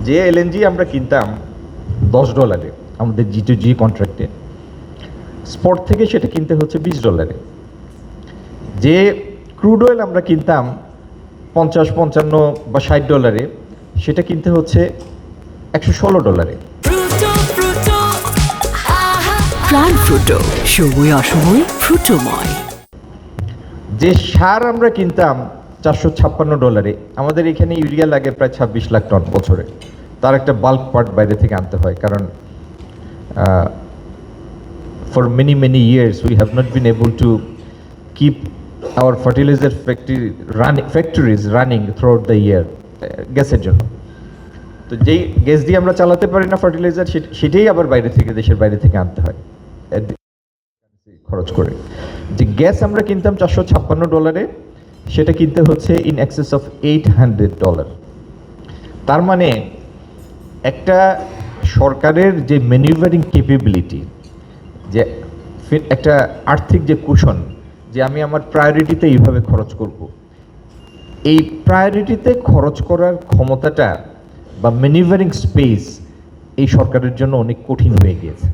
যে এলএনজি আমরা কিনতাম $10 আমাদের G2G কন্ট্রাক্টে, স্পট থেকে সেটা কিনতে হচ্ছে $20। যে ক্রুড অয়েল আমরা কিনতাম 50, 55 বা $60, সেটা কিনতে হচ্ছে $116। প্রাণ ফ্রুটো, সময় অসময় ফ্রুটোময়। যে সার আমরা কিনতাম $456, আমাদের এখানে ইউরিয়া লাগে প্রায় 26 লাখ টন বছরে। তার একটা বাল্ক পার্ট বাইরে থেকে আনতে হয়, কারণ for many years we have not been able to keep our fertiliser factories running through out the year গ্যাসের জন্য। তো যেই গ্যাস দিয়ে আমরা চালাতে পারি না ফার্টিলাইজার, সেটাই আবার বাইরে থেকে, দেশের বাইরে থেকে আনতে হয় খরচ করে। যে গ্যাস আমরা কিনতাম $456, সেটা কিনতে হচ্ছে ইন এক্সেস অফ $800। তার মানে একটা সরকারের যে ম্যানিউভারিং ক্যাপাবিলিটি, যে একটা আর্থিক যে কুশন, যে আমি আমার প্রায়োরিটিতে এইভাবে খরচ করব, এই প্রায়োরিটিতে খরচ করার ক্ষমতাটা বা ম্যানিউভারিং স্পেস এই সরকারের জন্য অনেক কঠিন হয়ে গিয়েছে।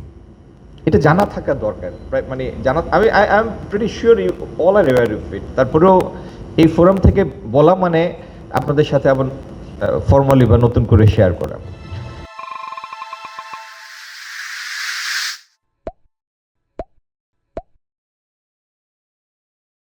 এটা জানা থাকা দরকার, মানে জানা, I am pretty sure you all are aware of it. তারপরেও এই ফোরাম থেকে বলা মানে আপনাদের সাথে আবার ফর্মালি বা নতুন করে শেয়ার করা।